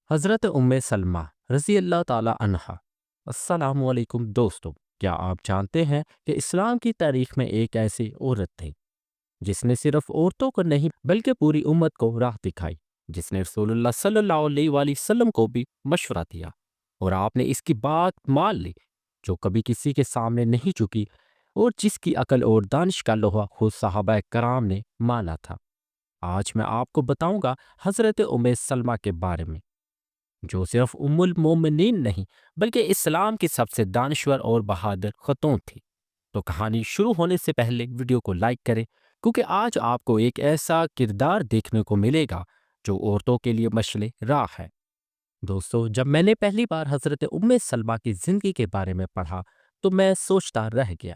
حضرت سلمہ رضی اللہ تعالی عنہا۔ السلام علیکم دوستو، کیا آپ جانتے ہیں کہ اسلام کی تاریخ میں ایک ایسی عورت تھی جس نے صرف عورتوں کو نہیں بلکہ پوری امت کو راہ دکھائی، جس نے رسول اللہ صلی اللہ علیہ وآلہ وسلم کو بھی مشورہ دیا اور آپ نے اس کی بات مان لی، جو کبھی کسی کے سامنے نہیں جھکی اور جس کی عقل اور دانش کا لوہا خود صحابہ کرام نے مانا تھا۔ آج میں آپ کو بتاؤں گا حضرت سلمہ کے بارے میں، جو صرف ام المومنین نہیں بلکہ اسلام کی سب سے دانشور اور بہادر خاتون تھی۔ تو کہانی شروع ہونے سے پہلے ویڈیو کو لائک کریں، کیونکہ آج آپ کو ایک ایسا کردار دیکھنے کو ملے گا جو عورتوں کے لیے مشعل راہ ہے۔ دوستو، جب میں نے پہلی بار حضرت سلمہ کی زندگی کے بارے میں پڑھا تو میں سوچتا رہ گیا،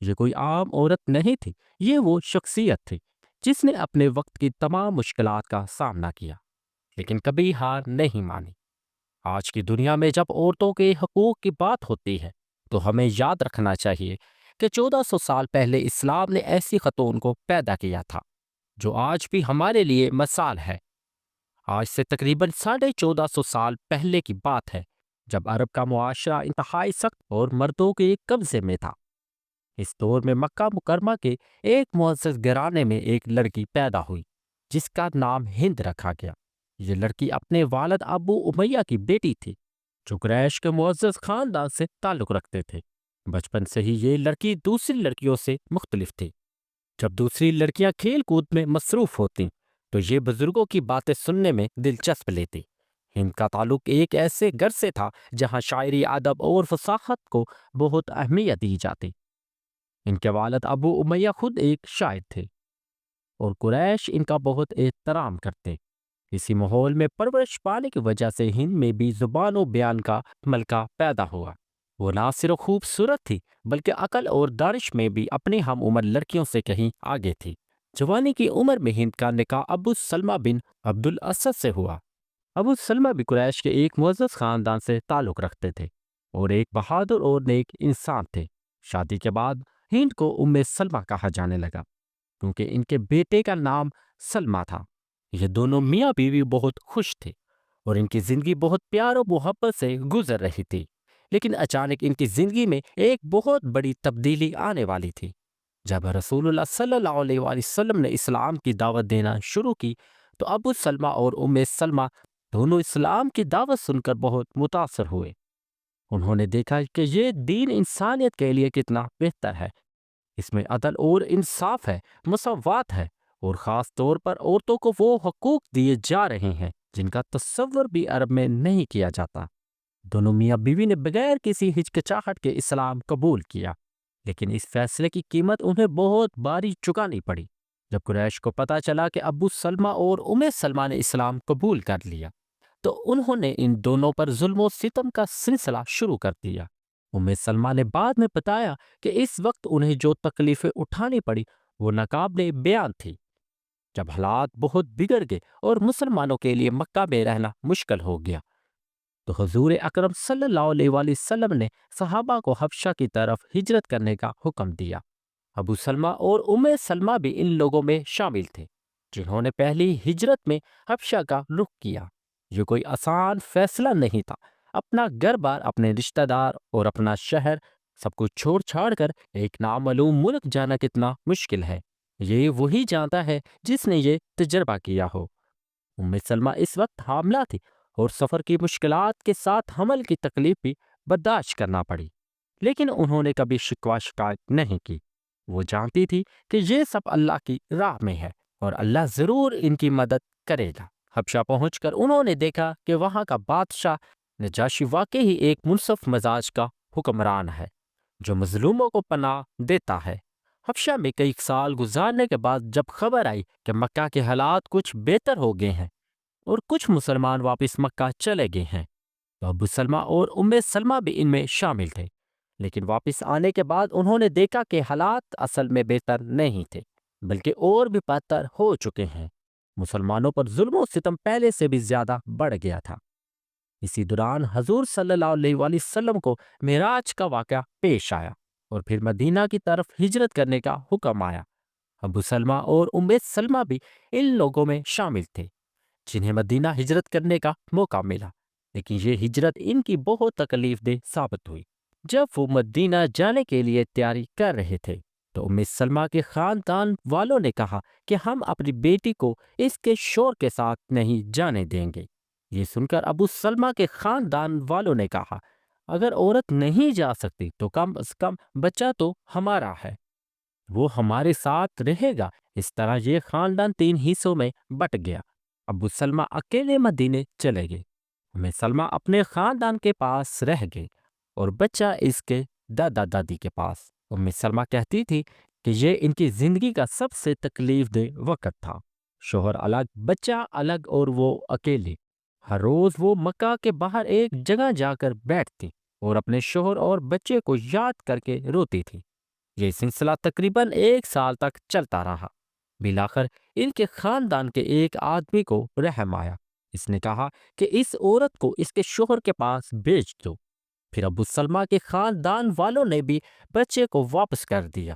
یہ کوئی عام عورت نہیں تھی، یہ وہ شخصیت تھی جس نے اپنے وقت کی تمام مشکلات کا سامنا کیا لیکن کبھی ہار نہیں مانی۔ آج کی دنیا میں جب عورتوں کے حقوق کی بات ہوتی ہے تو ہمیں یاد رکھنا چاہیے کہ 1400 سال پہلے اسلام نے ایسی خاتون کو پیدا کیا تھا جو آج بھی ہمارے لیے مثال ہے۔ آج سے تقریباً 1450 سال پہلے کی بات ہے، جب عرب کا معاشرہ انتہائی سخت اور مردوں کے قبضے میں تھا۔ اس دور میں مکہ مکرمہ کے ایک معزز گھرانے میں ایک لڑکی پیدا ہوئی جس کا نام ہند رکھا گیا۔ یہ لڑکی اپنے والد ابو امیہ کی بیٹی تھی، جو قریش کے معزز خاندان سے تعلق رکھتے تھے۔ بچپن سے ہی یہ لڑکی دوسری لڑکیوں سے مختلف تھی۔ جب دوسری لڑکیاں کھیل کود میں مصروف ہوتیں تو یہ بزرگوں کی باتیں سننے میں دلچسپ لیتی۔ ہند کا تعلق ایک ایسے گھر سے تھا جہاں شاعری، ادب اور فصاحت کو بہت اہمیت دی جاتی۔ ان کے والد ابو امیہ خود ایک شاعر تھے اور قریش ان کا بہت احترام کرتے۔ اسی ماحول میں پرورش پانے کی وجہ سے ہند میں بھی زبان و بیان کا ملکہ پیدا ہوا۔ وہ نہ صرف خوبصورت تھی بلکہ عقل اور دانش میں بھی اپنی ہم عمر لڑکیوں سے کہیں آگے تھی۔ جوانی کی عمر میں ہند کا نکاح ابو سلمہ بن عبد الاسد سے ہوا۔ ابو سلمہ بھی قریش کے ایک معزز خاندان سے تعلق رکھتے تھے اور ایک بہادر اور نیک انسان تھے۔ شادی کے بعد ہند کو سلمہ کہا جانے لگا کیونکہ ان کے بیٹے کا نام سلمہ تھا۔ یہ دونوں میاں بیوی بہت خوش تھے اور ان کی زندگی بہت پیار و محبت سے گزر رہی تھی، لیکن اچانک ان کی زندگی میں ایک بہت بڑی تبدیلی آنے والی تھی۔ جب رسول اللہ صلی اللہ علیہ وآلہ وسلم نے اسلام کی دعوت دینا شروع کی تو ابو سلمہ اور سلمہ دونوں اسلام کی دعوت سن کر بہت متاثر ہوئے۔ انہوں نے دیکھا کہ یہ دین انسانیت کے لیے کتنا بہتر ہے، اس میں عدل اور انصاف ہے، مساوات ہے، اور خاص طور پر عورتوں کو وہ حقوق دیے جا رہے ہیں جن کا تصور بھی عرب میں نہیں کیا جاتا۔ دونوں میاں بیوی نے بغیر کسی ہچکچاہٹ کے اسلام قبول کیا، لیکن اس فیصلے کی قیمت انہیں بہت بھاری چکانی پڑی۔ جب قریش کو پتہ چلا کہ ابو سلمہ اور سلمہ نے اسلام قبول کر لیا تو انہوں نے ان دونوں پر ظلم و ستم کا سلسلہ شروع کر دیا۔ سلمہ نے بعد میں بتایا کہ اس وقت انہیں جو تکلیفیں اٹھانی پڑی وہ ناقابل بیان تھی۔ جب حالات بہت بگڑ گئے اور مسلمانوں کے لیے مکہ میں رہنا مشکل ہو گیا تو حضور اکرم صلی اللہ علیہ وآلہ وسلم نے صحابہ کو حبشہ کی طرف ہجرت کرنے کا حکم دیا۔ ابو سلمہ اور سلمہ بھی ان لوگوں میں شامل تھے جنہوں نے پہلی ہجرت میں حبشہ کا رخ کیا۔ یہ کوئی آسان فیصلہ نہیں تھا۔ اپنا گھر بار، اپنے رشتہ دار اور اپنا شہر سب کچھ چھوڑ چھاڑ کر ایک نامعلوم ملک جانا کتنا مشکل ہے، یہ وہی جانتا ہے جس نے یہ تجربہ کیا ہو۔ سلمہ اس وقت حاملہ تھی اور سفر کی مشکلات کے ساتھ حمل کی تکلیف بھی برداشت کرنا پڑی، لیکن انہوں نے کبھی شکوہ شکایت نہیں کی۔ وہ جانتی تھی کہ یہ سب اللہ کی راہ میں ہے اور اللہ ضرور ان کی مدد کرے گا۔ حبشہ پہنچ کر انہوں نے دیکھا کہ وہاں کا بادشاہ نجاشی واقعی ہی ایک منصف مزاج کا حکمران ہے جو مظلوموں کو پناہ دیتا ہے۔ حبشہ میں کئی سال گزارنے کے بعد جب خبر آئی کہ مکہ کے حالات کچھ بہتر ہو گئے ہیں اور کچھ مسلمان واپس مکہ چلے گئے ہیں تو ابو سلمہ اور سلمہ بھی ان میں شامل تھے، لیکن واپس آنے کے بعد انہوں نے دیکھا کہ حالات اصل میں بہتر نہیں تھے بلکہ اور بھی بدتر ہو چکے ہیں۔ مسلمانوں پر ظلم و ستم پہلے سے بھی زیادہ بڑھ گیا تھا۔ اسی دوران حضور صلی اللہ علیہ وآلہ وسلم کو معراج کا واقعہ پیش آیا اور پھر مدینہ کی طرف ہجرت کرنے کا حکم آیا۔ ابو سلمہ اور سلمہ بھی ان لوگوں میں شامل تھے جنہیں مدینہ ہجرت کرنے کا موقع ملا، لیکن یہ ہجرت ان کی بہت تکلیف دہ ثابت ہوئی۔ جب وہ مدینہ جانے کے لیے تیاری کر رہے تھے تو ام سلمہ کے خاندان والوں نے کہا کہ ہم اپنی بیٹی کو اس کے شوہر کے ساتھ نہیں جانے دیں گے۔ یہ سن کر ابو سلمہ کے خاندان والوں نے کہا، اگر عورت نہیں جا سکتی تو کم از کم بچہ تو ہمارا ہے، وہ ہمارے ساتھ رہے گا۔ اس طرح یہ خاندان 3 حصوں میں بٹ گیا۔ ابو سلمہ اکیلے مدینے چلے گئے، ام سلمہ اپنے خاندان کے پاس رہ گئی اور بچہ اس کے دادا دادی کے پاس۔ ام سلمہ کہتی تھی کہ یہ ان کی زندگی کا سب سے تکلیف دہ وقت تھا۔ شوہر الگ، بچہ الگ اور وہ اکیلی۔ ہر روز وہ مکہ کے باہر ایک جگہ جا کر بیٹھتی اور اپنے شوہر اور بچے کو یاد کر کے روتی تھی۔ یہ سلسلہ تقریباً 1 سال تک چلتا رہا۔ بالآخر ان کے خاندان کے ایک آدمی کو رحم آیا۔ اس نے کہا کہ اس عورت کو اس کے شوہر کے پاس بھیج دو۔ پھر ابو سلمہ کے خاندان والوں نے بھی بچے کو واپس کر دیا۔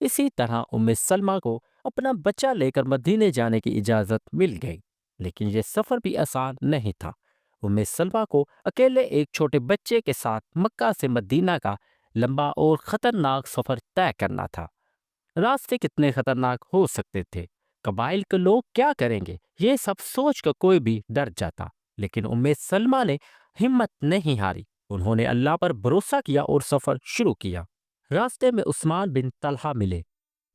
اسی طرح ام سلمہ کو اپنا بچہ لے کر مدینے جانے کی اجازت مل گئی، لیکن یہ سفر بھی آسان نہیں تھا۔ ام سلمہ کو اکیلے ایک چھوٹے بچے کے ساتھ مکہ سے مدینہ کا لمبا اور خطرناک سفر طے کرنا تھا۔ راستے کتنے خطرناک ہو سکتے تھے، قبائل کے لوگ کیا کریں گے، یہ سب سوچ کر کوئی بھی ڈر جاتا، لیکن ام سلمہ نے ہمت نہیں ہاری۔ انہوں نے اللہ پر بھروسہ کیا اور سفر شروع کیا۔ راستے میں عثمان بن طلحہ ملے،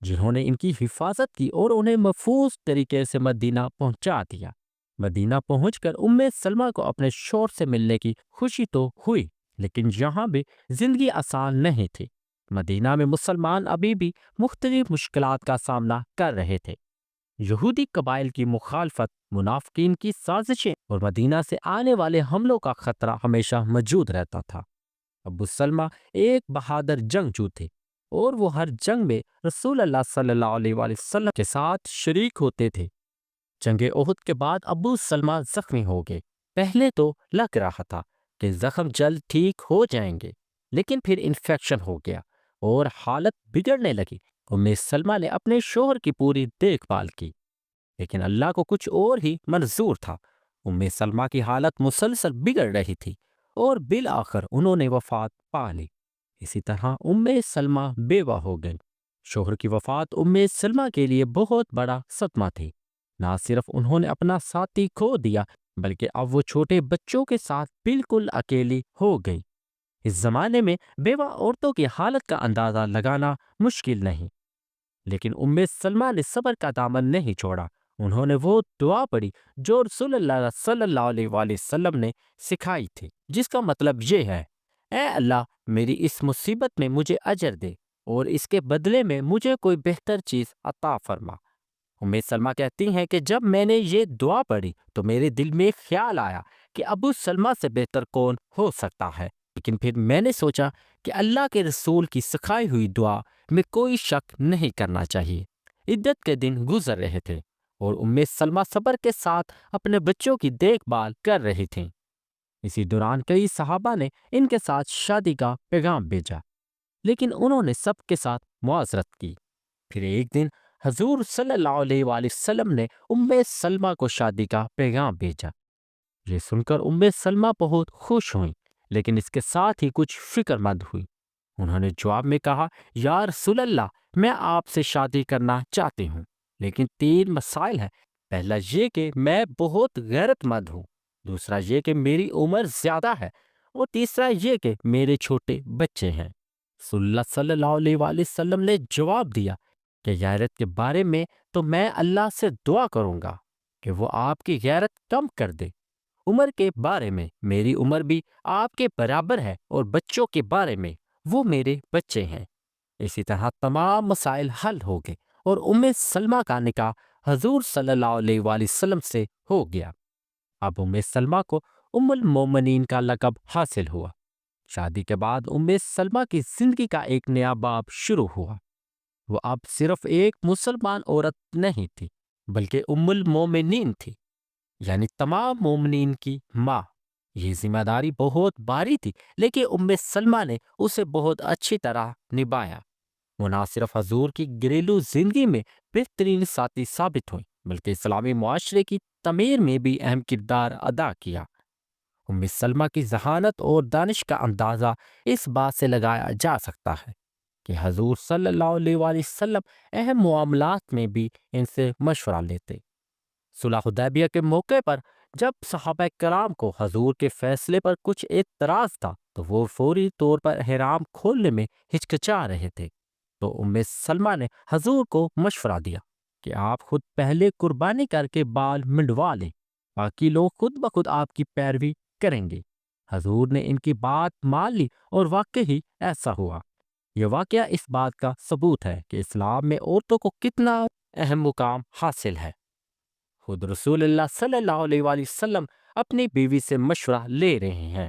جنہوں نے ان کی حفاظت کی اور انہیں محفوظ طریقے سے مدینہ پہنچا دیا۔ مدینہ پہنچ کر ام سلمہ کو اپنے شوہر سے ملنے کی خوشی تو ہوئی، لیکن یہاں بھی زندگی آسان نہیں تھی۔ مدینہ میں مسلمان ابھی بھی مختلف مشکلات کا سامنا کر رہے تھے۔ یہودی قبائل کی مخالفت، منافقین کی سازشیں اور مدینہ سے آنے والے حملوں کا خطرہ ہمیشہ موجود رہتا تھا۔ ابو سلمہ ایک بہادر جنگجو تھے اور وہ ہر جنگ میں رسول اللہ صلی اللہ علیہ وآلہ وسلم کے ساتھ شریک ہوتے تھے۔ جنگ احد کے بعد ابو سلمہ زخمی ہو گئے۔ پہلے تو لگ رہا تھا کہ زخم جلد ٹھیک ہو جائیں گے، لیکن پھر انفیکشن ہو گیا اور حالت بگڑنے لگی۔ ام سلمہ نے اپنے شوہر کی پوری دیکھ بھال کی، لیکن اللہ کو کچھ اور ہی منظور تھا۔ ام سلمہ کی حالت مسلسل بگڑ رہی تھی اور بالآخر انہوں نے وفات پا لی۔ اسی طرح ام سلمہ بیوہ ہو گئی۔ شوہر کی وفات ام سلمہ کے لیے بہت بڑا صدمہ تھی۔ نہ صرف انہوں نے اپنا ساتھی کھو دیا، بلکہ اب وہ چھوٹے بچوں کے ساتھ بالکل اکیلی ہو گئی۔ اس زمانے میں بیوہ عورتوں کی حالت کا اندازہ لگانا مشکل نہیں، لیکن ام سلمہ نے صبر کا دامن نہیں چھوڑا۔ انہوں نے وہ دعا پڑھی جو رسول اللہ صلی اللہ علیہ وآلہ وسلم نے سکھائی تھی، جس کا مطلب یہ ہے، اے اللہ، میری اس مصیبت میں مجھے اجر دے اور اس کے بدلے میں مجھے کوئی بہتر چیز عطا فرما۔ ام سلمہ کہتی ہیں کہ جب میں نے یہ دعا پڑھی تو میرے دل میں خیال آیا کہ ابو سلمہ سے بہتر کون ہو سکتا ہے، لیکن پھر میں نے سوچا کہ اللہ کے رسول کی سکھائی ہوئی دعا میں کوئی شک نہیں کرنا چاہیے۔ عدت کے دن گزر رہے تھے اور ام سلمہ صبر کے ساتھ اپنے بچوں کی دیکھ بھال کر رہی تھیں۔ اسی دوران کئی صحابہ نے ان کے ساتھ شادی کا پیغام بھیجا، لیکن انہوں نے سب کے ساتھ معذرت کی۔ پھر ایک دن حضور صلی اللہ علیہ وآلہ وسلم نے ام سلمہ کو شادی کا پیغام بھیجا۔ یہ سن کر ام سلمہ بہت خوش ہوئیں، لیکن اس کے ساتھ ہی کچھ فکر مند ہوئی۔ انہوں نے جواب میں کہا، یا رسول اللہ، میں آپ سے شادی کرنا چاہتی ہوں، لیکن 3 مسائل ہیں۔ پہلا یہ کہ میں بہت غیرت مند ہوں، دوسرا یہ کہ میری عمر زیادہ ہے، اور تیسرا یہ کہ میرے چھوٹے بچے ہیں۔ صلی اللہ علیہ وآلہ وسلم نے جواب دیا کہ غیرت کے بارے میں تو میں اللہ سے دعا کروں گا کہ وہ آپ کی غیرت کم کر دے۔ عمر کے بارے میں میری عمر بھی آپ کے برابر ہے، اور بچوں کے بارے میں وہ میرے بچے ہیں۔ اسی طرح تمام مسائل حل ہو گئے اور ام سلمہ کا نکاح حضور صلی اللہ علیہ وآلہ وسلم سے ہو گیا۔ اب ام سلمہ کو ام المومنین کا لقب حاصل ہوا۔ شادی کے بعد ام سلمہ کی زندگی کا ایک نیا باب شروع ہوا۔ وہ اب صرف ایک مسلمان عورت نہیں تھی، بلکہ ام المومنین تھی، یعنی تمام مومنین کی ماں۔ یہ ذمہ داری بہت بھاری تھی، لیکن ام سلمہ نے اسے بہت اچھی طرح نبھایا۔ وہ نہ صرف حضور کی گھریلو زندگی میں بہترین ساتھی ثابت ہوئی، بلکہ اسلامی معاشرے کی تعمیر میں بھی اہم کردار ادا کیا۔ ام سلمہ کی ذہانت اور دانش کا اندازہ اس بات سے لگایا جا سکتا ہے کہ حضور صلی اللہ علیہ وآلہ وسلم اہم معاملات میں بھی ان سے مشورہ لیتے۔ صلح حدیبیہ کے موقع پر جب صحابہ کرام کو حضور کے فیصلے پر کچھ اعتراض تھا تو وہ فوری طور پر احرام کھولنے میں ہچکچا رہے تھے، تو ام سلمہ نے حضور کو مشورہ دیا کہ آپ خود پہلے قربانی کر کے بال منڈوا لیں، باقی لوگ خود بخود آپ کی پیروی کریں گے۔ حضور نے ان کی بات مان لی اور واقعی ایسا ہوا۔ یہ واقعہ اس بات کا ثبوت ہے کہ اسلام میں عورتوں کو کتنا اہم مقام حاصل ہے۔ خود رسول اللہ صلی اللہ علیہ وآلہ وسلم اپنی بیوی سے مشورہ لے رہے ہیں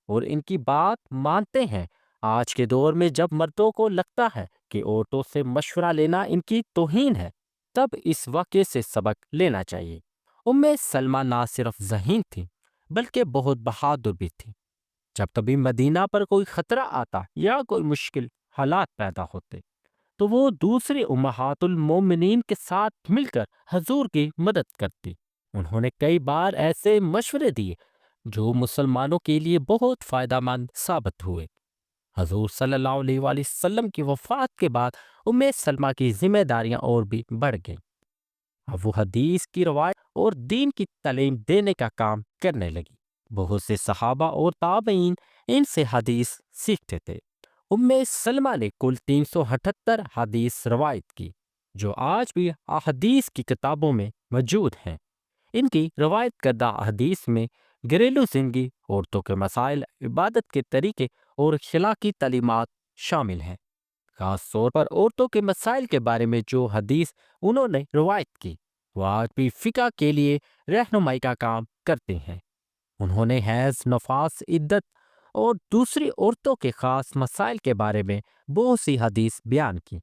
اور ان کی بات مانتے ہیں۔ آج کے دور میں جب مردوں کو لگتا ہے کہ عورتوں سے مشورہ لینا ان کی توہین ہے، تب اس واقعے سے سبق لینا چاہیے۔ ام سلمہ نہ صرف ذہین تھی بلکہ بہت بہادر بھی تھی۔ جب کبھی مدینہ پر کوئی خطرہ آتا یا کوئی مشکل حالات پیدا ہوتے تو وہ دوسری امہات المومنین کے ساتھ مل کر حضور کی مدد کرتی۔ انہوں نے کئی بار ایسے مشورے دیے جو مسلمانوں کے لیے بہت فائدہ مند ثابت ہوئے۔ حضور صلی اللہ علیہ وآلہ وسلم کی وفات کے بعد ام سلمہ کی ذمہ داریاں اور بھی بڑھ گئیں۔ اب وہ حدیث کی روایت اور دین کی تعلیم دینے کا کام کرنے لگی۔ بہت سے صحابہ اور تابعین ان سے حدیث سیکھتے تھے۔ ام سلمہ نے کل 378 حدیث روایت کی جو آج بھی احادیث کی کتابوں میں موجود ہیں۔ ان کی روایت کردہ حدیث میں گھریلو زندگی، عورتوں کے مسائل، عبادت کے طریقے اور اخلاقی تعلیمات شامل ہیں۔ خاص طور پر عورتوں کے مسائل کے بارے میں جو حدیث انہوں نے روایت کی وہ آج بھی فقہ کے لیے رہنمائی کا کام کرتے ہیں۔ انہوں نے حیض، نفاس، عدت اور دوسری عورتوں کے خاص مسائل کے بارے میں بہت سی حدیث بیان کی۔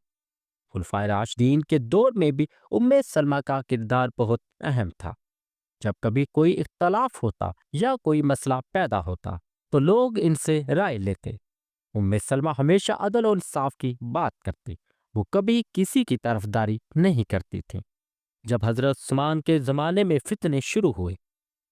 خلفائے راشدین کے دور میں بھی ام سلمہ کا کردار بہت اہم تھا۔ جب کبھی کوئی اختلاف ہوتا یا کوئی مسئلہ پیدا ہوتا تو لوگ ان سے رائے لیتے۔ ام سلمہ ہمیشہ عدل و انصاف کی بات کرتی، وہ کبھی کسی کی طرفداری نہیں کرتی تھی۔ جب حضرت عثمان کے زمانے میں فتنے شروع ہوئے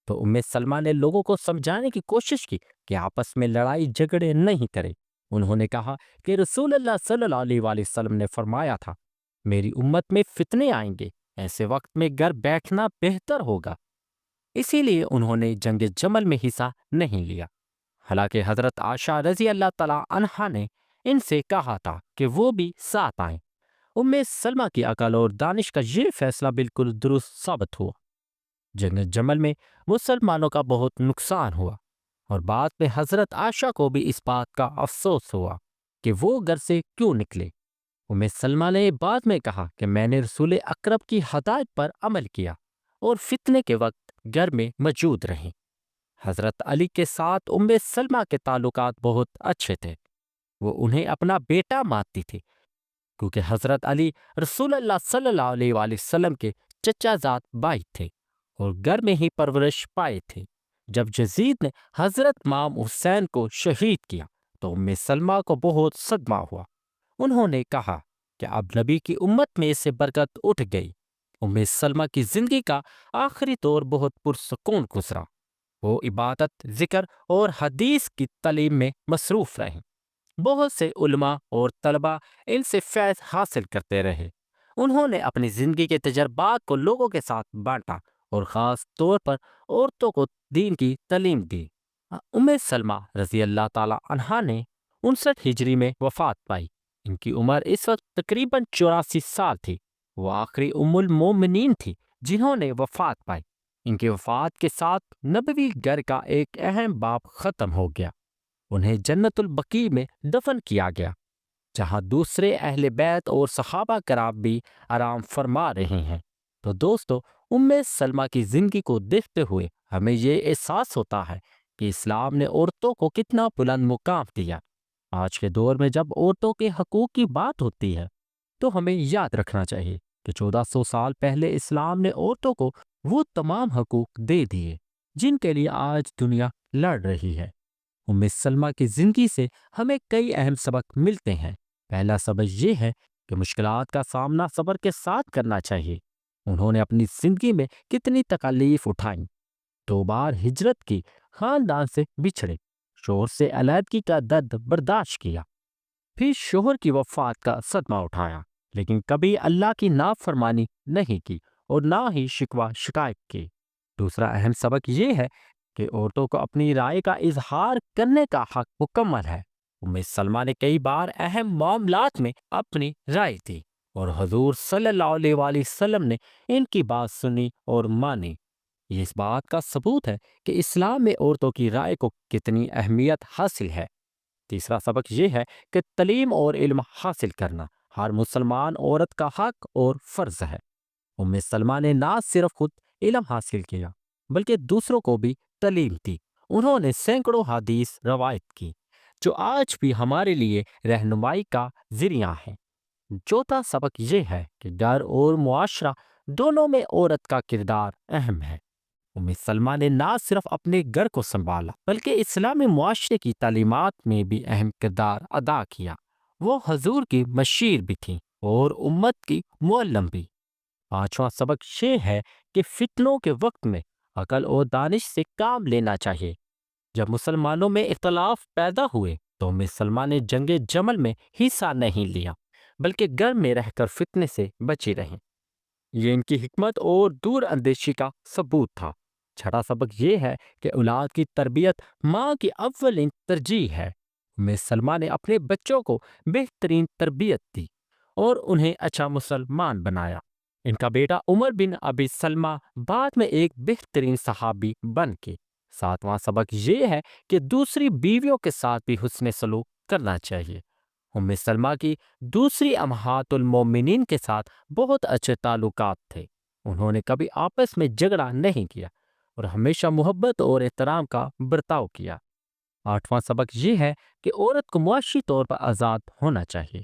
تو ام سلمہ نے لوگوں کو سمجھانے کی کوشش کی کہ آپس میں لڑائی جھگڑے نہیں کرے۔ انہوں نے کہا کہ رسول اللہ صلی اللہ علیہ وآلہ وسلم نے فرمایا تھا، میری امت میں فتنے آئیں گے، ایسے وقت میں گھر بیٹھنا بہتر ہوگا۔ اسی لیے انہوں نے جنگ جمل میں حصہ نہیں لیا، حالانکہ حضرت عائشہ رضی اللہ تعالی عنہا نے ان سے کہا تھا کہ وہ بھی ساتھ آئیں۔ ام سلمہ کی عقل اور دانش کا یہ فیصلہ بالکل درست ثابت ہوا۔ جنگ جمل میں مسلمانوں کا بہت نقصان ہوا اور بعد میں حضرت عائشہ کو بھی اس بات کا افسوس ہوا کہ وہ گھر سے کیوں نکلے۔ ام سلمہ نے بعد میں کہا کہ میں نے رسول اکرم کی ہدایت پر عمل کیا اور فتنے کے وقت گھر میں موجود رہی۔ حضرت علی کے ساتھ ام سلمہ کے تعلقات بہت اچھے تھے۔ وہ انہیں اپنا بیٹا مانتی تھی کیونکہ حضرت علی رسول اللہ صلی اللہ علیہ وآلہ وسلم کے چچا زاد بھائی تھے اور گھر میں ہی پرورش پائے تھے۔ جب یزید نے حضرت امام حسین کو شہید کیا تو ام سلمہ کو بہت صدمہ ہوا۔ انہوں نے کہا کہ اب نبی کی امت میں سے برکت اٹھ گئی۔ ام سلمہ کی زندگی کا آخری دور بہت پرسکون گزرا۔ وہ عبادت، ذکر اور حدیث کی تعلیم میں مصروف رہیں۔ بہت سے علماء اور طلباء ان سے فیض حاصل کرتے رہے۔ انہوں نے اپنی زندگی کے تجربات کو لوگوں کے ساتھ بانٹا اور خاص طور پر عورتوں کو دین کی تعلیم دی۔ ام سلمہ رضی اللہ تعالی عنہا نے 59 ہجری میں وفات پائی۔ ان کی عمر اس وقت تقریباً 84 سال تھی۔ وہ آخری ام المومنین تھی جنہوں نے وفات پائی۔ ان کی وفات کے ساتھ نبوی گھر کا ایک اہم باب ختم ہو گیا۔ انہیں جنت البقیع میں دفن کیا گیا جہاں دوسرے اہل بیت اور صحابہ کرام بھی آرام فرما رہے ہیں۔ تو دوستو، ام سلمہ کی زندگی کو دیکھتے ہوئے ہمیں یہ احساس ہوتا ہے کہ اسلام نے عورتوں کو کتنا بلند مقام دیا۔ آج کے دور میں جب عورتوں کے حقوق کی بات ہوتی ہے تو ہمیں یاد رکھنا چاہیے کہ 1400 سال پہلے اسلام نے عورتوں کو وہ تمام حقوق دے دیے جن کے لیے آج دنیا لڑ رہی ہے۔ ام سلمہ کی زندگی سے ہمیں کئی اہم سبق ملتے ہیں۔ پہلا سبق یہ ہے کہ مشکلات کا سامنا صبر کے ساتھ کرنا چاہیے۔ انہوں نے اپنی زندگی میں کتنی تکالیف اٹھائیں، 2 بار ہجرت کی، خاندان سے بچھڑے، شوہر سے علیحدگی کا درد برداشت کیا، پھر شوہر کی وفات کا صدمہ اٹھایا، لیکن کبھی اللہ کی نافرمانی نہیں کی اور نہ ہی شکوہ شکایت کی۔ دوسرا اہم سبق یہ ہے کہ عورتوں کو اپنی رائے کا اظہار کرنے کا حق مکمل ہے۔ ام سلمہ نے کئی بار اہم معاملات میں اپنی رائے دی اور حضور صلی اللہ علیہ وآلہ وسلم نے ان کی بات سنی اور مانی۔ یہ اس بات کا ثبوت ہے کہ اسلام میں عورتوں کی رائے کو کتنی اہمیت حاصل ہے۔ تیسرا سبق یہ ہے کہ تعلیم اور علم حاصل کرنا ہر مسلمان عورت کا حق اور فرض ہے۔ ام سلمہ نے نہ صرف خود علم حاصل کیا بلکہ دوسروں کو بھی تعلیم دی۔ انہوں نے سینکڑوں حدیث روایت کی جو آج بھی ہمارے لیے رہنمائی کا ذریعہ ہیں۔ چوتھا سبق یہ ہے کہ گھر اور معاشرہ دونوں میں عورت کا کردار اہم ہے۔ ام سلمہ نے نہ صرف اپنے گھر کو سنبھالا بلکہ اسلامی معاشرے کی تعلیمات میں بھی اہم کردار ادا کیا۔ وہ حضور کی مشیر بھی تھیں اور امت کی معلم بھی۔ پانچواں سبق یہ ہے کہ فتنوں کے وقت میں عقل اور دانش سے کام لینا چاہیے۔ جب مسلمانوں میں اختلاف پیدا ہوئے تو ام سلمہ نے جنگ جمل میں حصہ نہیں لیا بلکہ گھر میں رہ کر فتنے سے بچی رہیں۔ یہ ان کی حکمت اور دور اندیشی کا ثبوت تھا۔ چھٹا سبق یہ ہے کہ اولاد کی تربیت ماں کی اولین ترجیح ہے۔ ام سلمہ نے اپنے بچوں کو بہترین تربیت دی اور انہیں اچھا مسلمان بنایا۔ ان کا بیٹا عمر بن ابی سلمہ بعد میں ایک بہترین صحابی بن گئے۔ ساتواں سبق یہ ہے کہ دوسری بیویوں کے ساتھ بھی حسن سلوک کرنا چاہیے۔ ام سلمہ کی دوسری امہات المومنین کے ساتھ بہت اچھے تعلقات تھے۔ انہوں نے کبھی آپس میں جھگڑا نہیں کیا اور ہمیشہ محبت اور احترام کا برتاؤ کیا۔ آٹھواں سبق یہ ہے کہ عورت کو معاشی طور پر آزاد ہونا چاہیے۔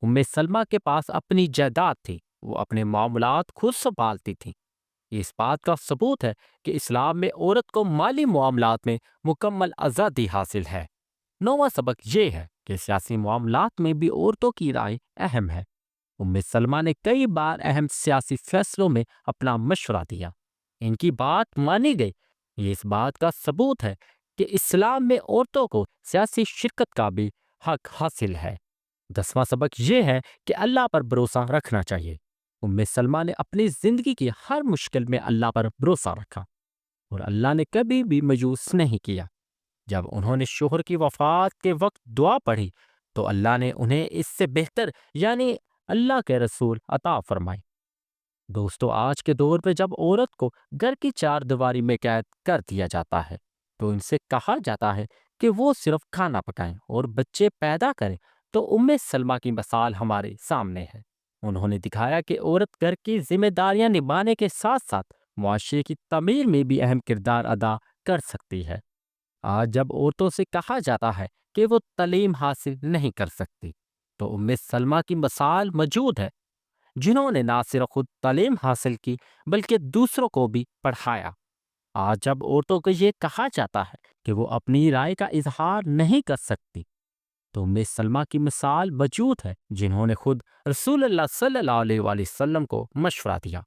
ام سلمہ کے پاس اپنی جائیداد تھی، وہ اپنے معاملات خود سنبھالتی تھیں۔ یہ اس بات کا ثبوت ہے کہ اسلام میں عورت کو مالی معاملات میں مکمل آزادی حاصل ہے۔ نواں سبق یہ ہے کہ سیاسی معاملات میں بھی عورتوں کی رائے اہم ہے۔ ام سلمہ نے کئی بار اہم سیاسی فیصلوں میں اپنا مشورہ دیا، ان کی بات مانی گئی۔ یہ اس بات کا ثبوت ہے کہ اسلام میں عورتوں کو سیاسی شرکت کا بھی حق حاصل ہے۔ 10واں سبق یہ ہے کہ اللہ پر بھروسہ رکھنا چاہیے۔ ام سلمہ نے اپنی زندگی کی ہر مشکل میں اللہ پر بھروسہ رکھا اور اللہ نے کبھی بھی مایوس نہیں کیا۔ جب انہوں نے شوہر کی وفات کے وقت دعا پڑھی تو اللہ نے انہیں اس سے بہتر یعنی اللہ کے رسول عطا فرمائی۔ دوستو، آج کے دور پہ جب عورت کو گھر کی 4 دیواری میں قید کر دیا جاتا ہے تو ان سے کہا جاتا ہے کہ وہ صرف کھانا پکائیں اور بچے پیدا کریں، تو ام سلمہ کی مثال ہمارے سامنے ہے۔ انہوں نے دکھایا کہ عورت گھر کی ذمہ داریاں نبھانے کے ساتھ ساتھ معاشرے کی تعمیر میں بھی اہم کردار ادا کر سکتی ہے۔ آج جب عورتوں سے کہا جاتا ہے کہ وہ تعلیم حاصل نہیں کر سکتی تو ام سلمہ کی مثال موجود ہے، جنہوں نے نہ صرف خود تعلیم حاصل کی بلکہ دوسروں کو بھی پڑھایا۔ آج جب عورتوں کو یہ کہا جاتا ہے کہ وہ اپنی رائے کا اظہار نہیں کر سکتی تو ام سلمہ کی مثال موجود ہے، جنہوں نے خود رسول اللہ صلی اللہ علیہ وآلہ وسلم کو مشورہ دیا۔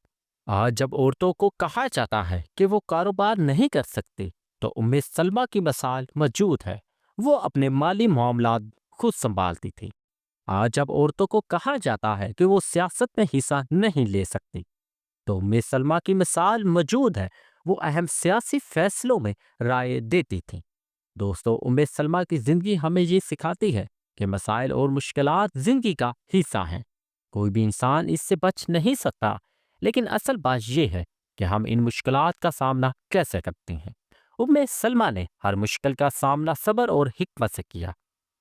آج جب عورتوں کو کہا جاتا ہے کہ وہ کاروبار نہیں کر سکتے تو ام سلمہ کی مثال موجود ہے، وہ اپنے مالی معاملات خود سنبھالتی تھی۔ آج جب عورتوں کو کہا جاتا ہے کہ وہ سیاست میں حصہ نہیں لے سکتی تو ام سلمہ کی مثال موجود ہے، وہ اہم سیاسی فیصلوں میں رائے دیتی تھیں۔ دوستو، ام سلمہ کی زندگی ہمیں یہ سکھاتی ہے کہ مسائل اور مشکلات زندگی کا حصہ ہیں۔ کوئی بھی انسان اس سے بچ نہیں سکتا، لیکن اصل بات یہ ہے کہ ہم ان مشکلات کا سامنا کیسے کرتے ہیں۔ ام سلمہ نے ہر مشکل کا سامنا صبر اور حکمت سے کیا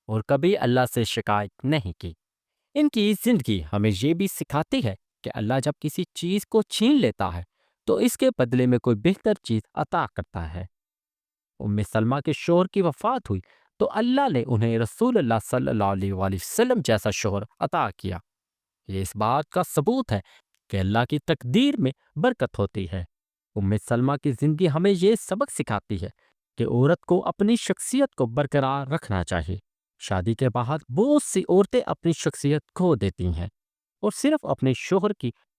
اور کبھی اللہ سے شکایت نہیں کی۔ ان کی زندگی ہمیں یہ بھی سکھاتی ہے کہ اللہ جب کسی چیز کو چھین لیتا ہے تو اس کے بدلے میں کوئی بہتر چیز عطا کرتا ہے۔ ام سلمہ کے شوہر کی وفات ہوئی تو اللہ نے انہیں رسول اللہ صلی اللہ علیہ وآلہ وسلم جیسا شوہر عطا کیا۔ یہ اس بات کا ثبوت ہے کہ اللہ کی تقدیر میں برکت ہوتی ہے۔ ام سلمہ کی زندگی ہمیں یہ سبق سکھاتی ہے کہ عورت کو اپنی شخصیت کو برقرار رکھنا چاہیے۔ شادی کے بعد بہت سی عورتیں اپنی شخصیت کھو دیتی ہیں اور صرف اپنے شوہر کی